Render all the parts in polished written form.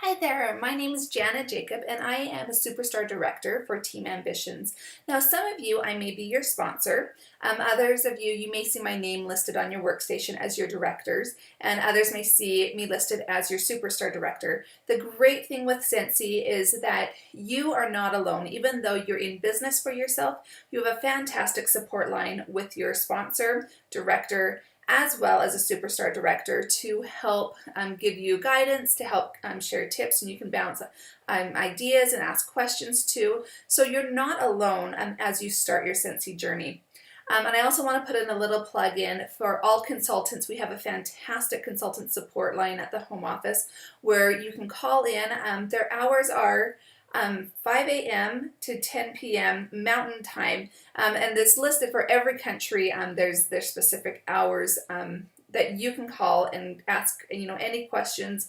Hi there, my name is Jana Jacob and I am a Superstar Director for Team Ambitions. Now some of you, I may be your sponsor. Others of you, you may see my name listed on your workstation as your directors, and others may see me listed as your Superstar Director. The great thing with Scentsy is that you are not alone. Even though you're in business for yourself, you have a fantastic support line with your sponsor, director, as well as a superstar director to help give you guidance, to help share tips, and you can bounce ideas and ask questions too. So you're not alone as you start your Scentsy journey. And I also want to put in a little plug in for all consultants. We have a fantastic consultant support line at the home office where you can call in. Their hours are 5 a.m. to 10 p.m. Mountain Time, and it's listed for every country. There's specific hours that you can call and ask any questions.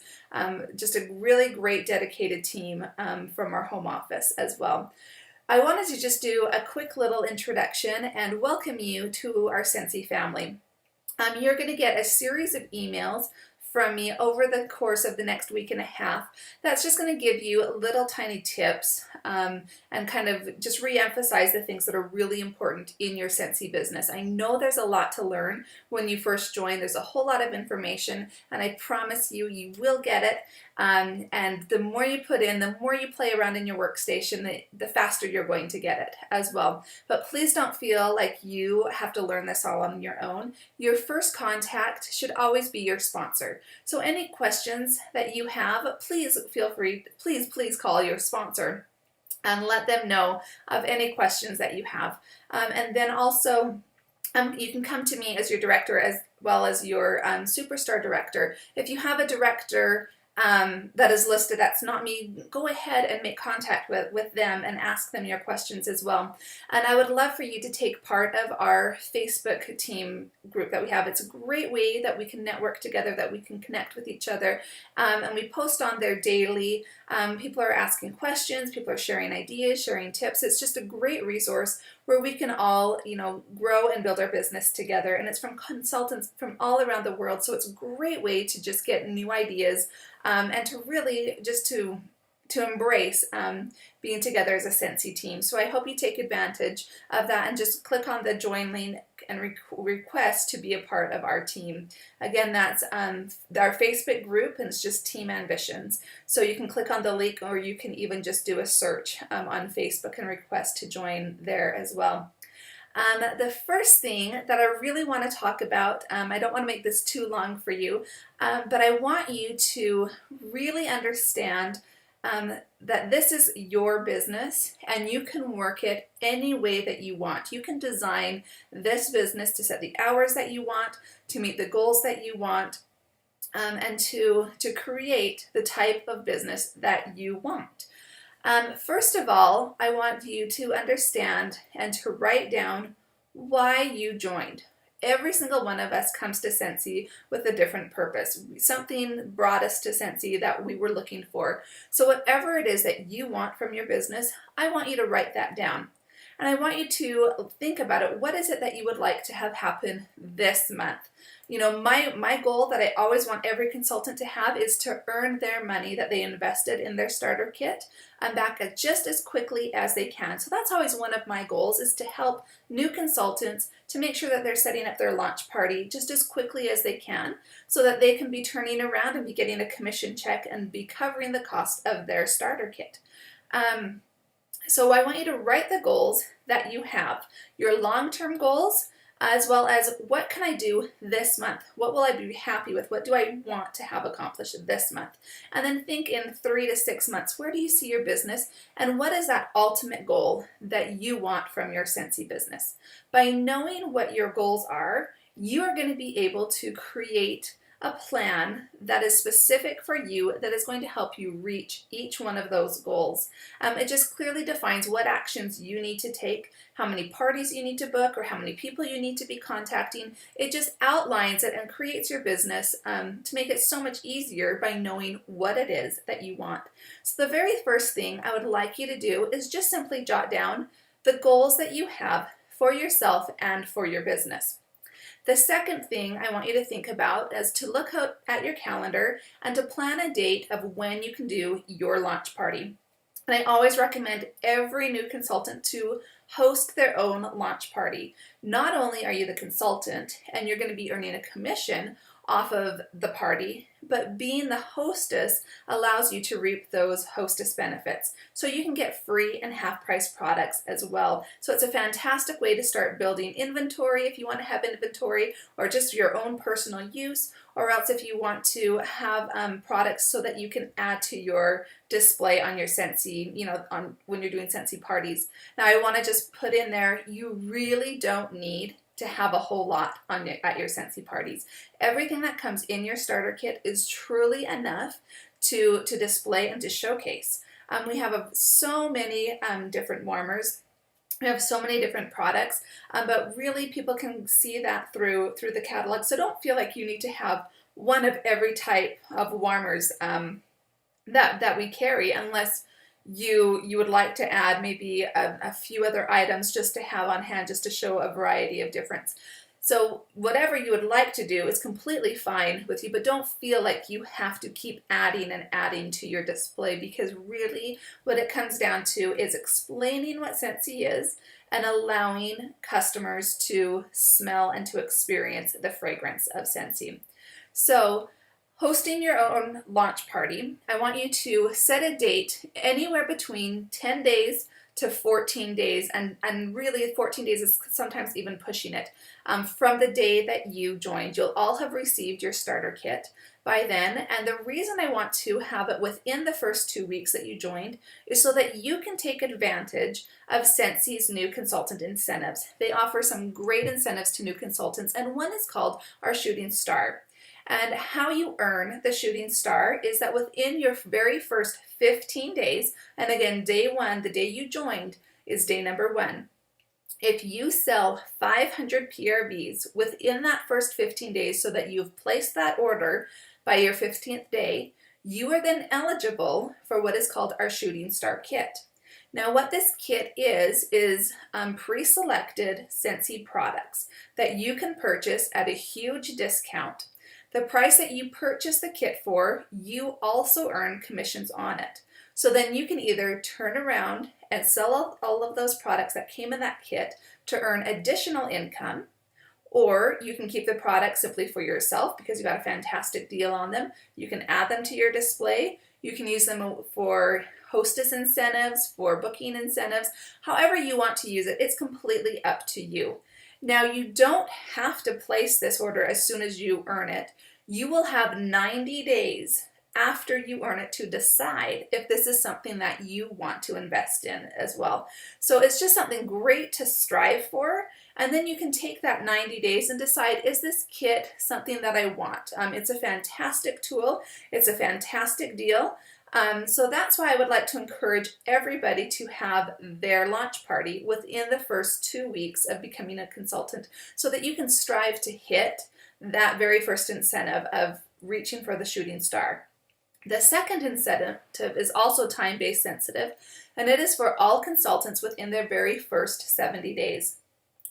Just a really great dedicated team from our home office as well. I wanted to just do a quick little introduction and welcome you to our Scentsy family. You're going to get a series of emails from me over the course of the next week and a half. That's just going to give you little tiny tips and kind of just re-emphasize the things that are really important in your Scentsy business. I know there's a lot to learn when you first join. There's a whole lot of information, and I promise you, you will get it. And the more you put in, the more you play around in your workstation, the faster you're going to get it as well. But please don't feel like you have to learn this all on your own. Your first contact should always be your sponsor. So any questions that you have, please feel free, please call your sponsor and let them know of any questions that you have. And then also, you can come to me as your director as well as your superstar director. If you have a director that is listed, that's not me, go ahead and make contact with them and ask them your questions as well. And I would love for you to take part of our Facebook team group that we have. It's a great way that we can network together, that we can connect with each other, and we post on there daily. People are asking questions, people are sharing ideas, sharing tips. It's just a great resource where we can all, grow and build our business together. And it's from consultants from all around the world, so it's a great way to just get new ideas and to really just to embrace being together as a Scentsy team. So I hope you take advantage of that and just click on the join link and request to be a part of our team. Again, that's our Facebook group, and it's just Team Ambitions. So you can click on the link, or you can even just do a search on Facebook and request to join there as well. The first thing that I really want to talk about, I don't want to make this too long for you, but I want you to really understand that this is your business and you can work it any way that you want. You can design this business to set the hours that you want, to meet the goals that you want, and to create the type of business that you want. First of all, I want you to understand and to write down why you joined. Every single one of us comes to Scentsy with a different purpose. Something brought us to Scentsy that we were looking for. So whatever it is that you want from your business, I want you to write that down. And I want you to think about it. What is it that you would like to have happen this month? My goal that I always want every consultant to have is to earn their money that they invested in their starter kit and back just as quickly as they can. So that's always one of my goals, is to help new consultants to make sure that they're setting up their launch party just as quickly as they can, so that they can be turning around and be getting a commission check and be covering the cost of their starter kit. So I want you to write the goals that you have, your long-term goals, as well as what can I do this month? What will I be happy with? What do I want to have accomplished this month? And then think in 3 to 6 months, where do you see your business and what is that ultimate goal that you want from your Scentsy business? By knowing what your goals are, you are going to be able to create a plan that is specific for you, that is going to help you reach each one of those goals. It just clearly defines what actions you need to take, how many parties you need to book, or how many people you need to be contacting. It just outlines it and creates your business to make it so much easier by knowing what it is that you want. So the very first thing I would like you to do is just simply jot down the goals that you have for yourself and for your business. The second thing I want you to think about is to look out at your calendar and to plan a date of when you can do your launch party. And I always recommend every new consultant to host their own launch party. Not only are you the consultant and you're going to be earning a commission off of the party, but being the hostess allows you to reap those hostess benefits. So you can get free and half-price products as well. So it's a fantastic way to start building inventory if you want to have inventory, or just your own personal use, or else if you want to have products so that you can add to your display on your Scentsy, when you're doing Scentsy parties. Now I want to just put in there, you really don't need to have a whole lot at your Scentsy parties. Everything that comes in your starter kit is truly enough to display and to showcase. We have so many different warmers. We have so many different products, but really people can see that through the catalog. So don't feel like you need to have one of every type of warmers that we carry, unless you would like to add maybe a few other items just to have on hand, just to show a variety of difference. So whatever you would like to do is completely fine with you, but don't feel like you have to keep adding and adding to your display, because really what it comes down to is explaining what Scentsy is and allowing customers to smell and to experience the fragrance of Scentsy. So hosting your own launch party, I want you to set a date anywhere between 10 days to 14 days, and really 14 days is sometimes even pushing it, from the day that you joined. You'll all have received your starter kit by then, and the reason I want to have it within the first 2 weeks that you joined is so that you can take advantage of Scentsy's new consultant incentives. They offer some great incentives to new consultants, and one is called our Shooting Star. And how you earn the Shooting Star is that within your very first 15 days, and again, day one, the day you joined, is day number 1. If you sell 500 PRVs within that first 15 days so that you've placed that order by your 15th day, you are then eligible for what is called our Shooting Star kit. Now what this kit is pre-selected Scentsy products that you can purchase at a huge discount. The price that you purchase the kit for, you also earn commissions on it. So then you can either turn around and sell all of those products that came in that kit to earn additional income, or you can keep the products simply for yourself because you got a fantastic deal on them. You can add them to your display. You can use them for hostess incentives, for booking incentives, however you want to use it. It's completely up to you. Now, you don't have to place this order as soon as you earn it. You will have 90 days after you earn it to decide if this is something that you want to invest in as well. So it's just something great to strive for, and then you can take that 90 days and decide, is this kit something that I want? It's a fantastic tool. It's a fantastic deal. So that's why I would like to encourage everybody to have their launch party within the first 2 weeks of becoming a consultant, so that you can strive to hit that very first incentive of reaching for the Shooting Star. The second incentive is also time-based sensitive, and it is for all consultants within their very first 70 days.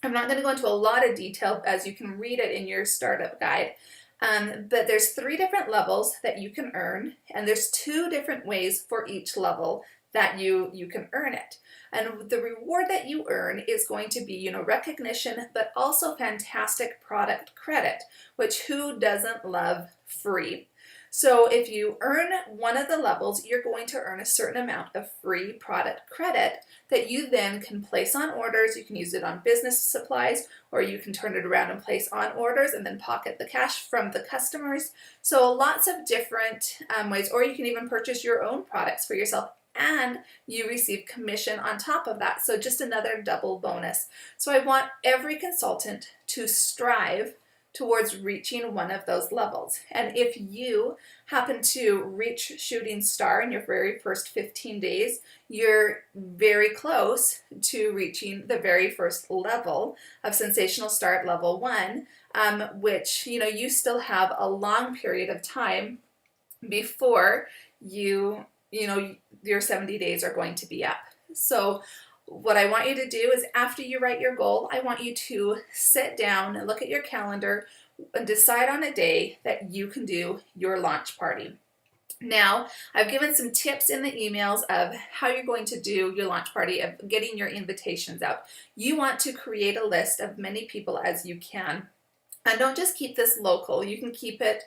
I'm not going to go into a lot of detail, as you can read it in your startup guide. But there's 3 different levels that you can earn, and there's 2 different ways for each level that you can earn it. And the reward that you earn is going to be, recognition, but also fantastic product credit, which who doesn't love free? So if you earn one of the levels, you're going to earn a certain amount of free product credit that you then can place on orders. You can use it on business supplies, or you can turn it around and place on orders and then pocket the cash from the customers. So lots of different ways, or you can even purchase your own products for yourself and you receive commission on top of that. So just another double bonus. So I want every consultant to strive towards reaching one of those levels. And if you happen to reach Shooting Star in your very first 15 days, you're very close to reaching the very first level of Sensational Start Level 1, which, you still have a long period of time before your 70 days are going to be up. So what I want you to do is after you write your goal, I want you to sit down and look at your calendar and decide on a day that you can do your launch party. Now, I've given some tips in the emails of how you're going to do your launch party, of getting your invitations out. You want to create a list of many people as you can. And don't just keep this local. You can keep it,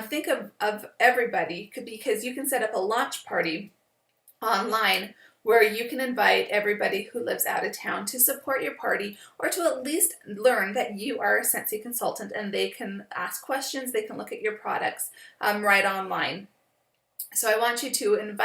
think of everybody, because you can set up a launch party online where you can invite everybody who lives out of town to support your party, or to at least learn that you are a Scentsy consultant, and they can ask questions, they can look at your products right online. So I want you to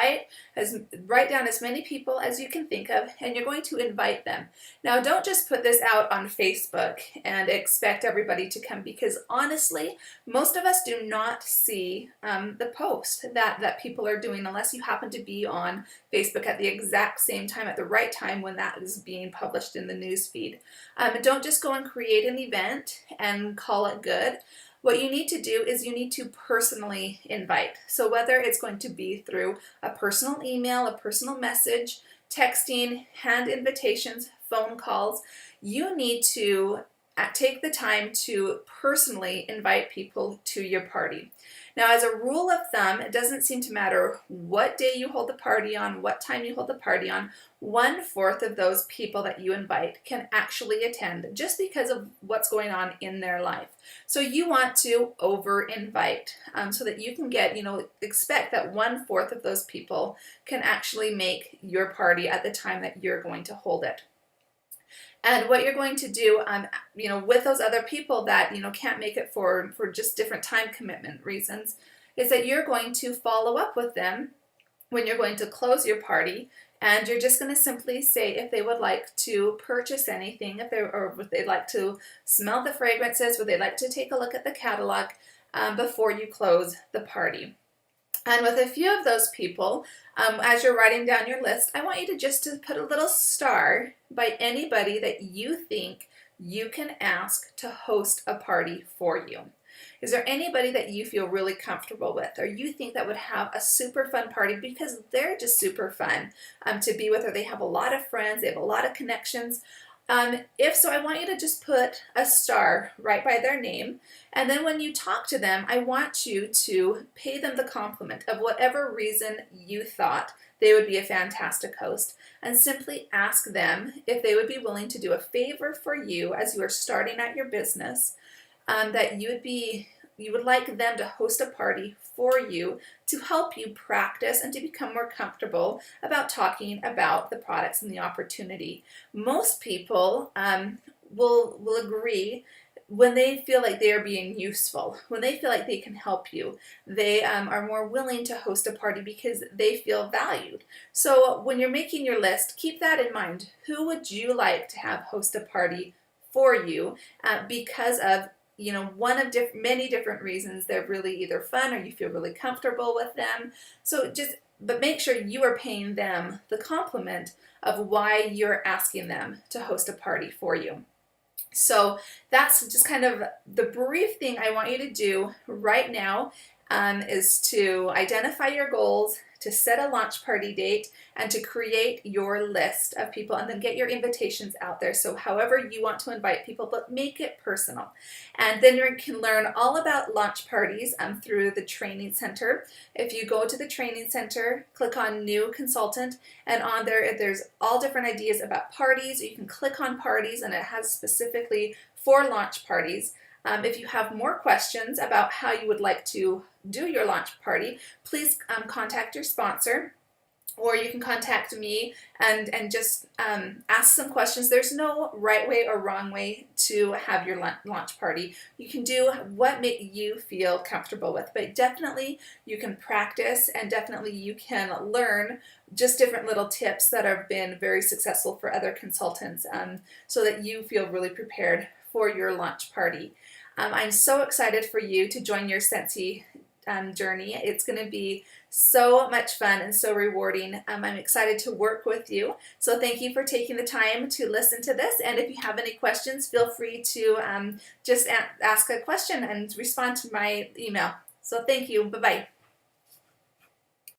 write down as many people as you can think of, and you're going to invite them. Now, don't just put this out on Facebook and expect everybody to come, because honestly, most of us do not see the post that people are doing unless you happen to be on Facebook at the exact same time, at the right time when that is being published in the news feed. Don't just go and create an event and call it good. What you need to do is you need to personally invite. So whether it's going to be through a personal email, a personal message, texting, hand invitations, phone calls, you need to take the time to personally invite people to your party. Now, as a rule of thumb, it doesn't seem to matter what day you hold the party on, what time you hold the party on, 1/4 of those people that you invite can actually attend, just because of what's going on in their life. So you want to over-invite so that you can get, expect that 1/4 of those people can actually make your party at the time that you're going to hold it. And what you're going to do, with those other people that, can't make it for just different time commitment reasons, is that you're going to follow up with them when you're going to close your party, and you're just going to simply say if they would like to purchase anything, if they'd like to smell the fragrances, would they like to take a look at the catalog before you close the party. And with a few of those people, as you're writing down your list, I want you to put a little star by anybody that you think you can ask to host a party for you. Is there anybody that you feel really comfortable with, or you think that would have a super fun party because they're just super fun to be with, or they have a lot of friends, they have a lot of connections? If so, I want you to just put a star right by their name, and then when you talk to them, I want you to pay them the compliment of whatever reason you thought they would be a fantastic host, and simply ask them if they would be willing to do a favor for you as you are starting out your business, that you would like them to host a party for you to help you practice and to become more comfortable about talking about the products and the opportunity. Most people will agree when they feel like they are being useful, when they feel like they can help you. They are more willing to host a party because they feel valued. So when you're making your list, keep that in mind. Who would you like to have host a party for you because of one of many different reasons? They're really either fun, or you feel really comfortable with them. But make sure you are paying them the compliment of why you're asking them to host a party for you. So that's just kind of the brief thing I want you to do right now, is to identify your goals, to set a launch party date, and to create your list of people, and then get your invitations out there. So however you want to invite people, but make it personal. And then you can learn all about launch parties through the training center. If you go to the training center, click on new consultant, and on there's all different ideas about parties. You can click on parties, and it has specifically for launch parties. If you have more questions about how you would like to do your launch party, please contact your sponsor, or you can contact me and just ask some questions. There's no right way or wrong way to have your launch party. You can do what makes you feel comfortable with, but definitely you can practice, and definitely you can learn just different little tips that have been very successful for other consultants, so that you feel really prepared for your launch party. I'm so excited for you to join your Scentsy journey. It's going to be so much fun and so rewarding. I'm excited to work with you. So thank you for taking the time to listen to this. And if you have any questions, feel free to just ask a question and respond to my email. So thank you. Bye-bye.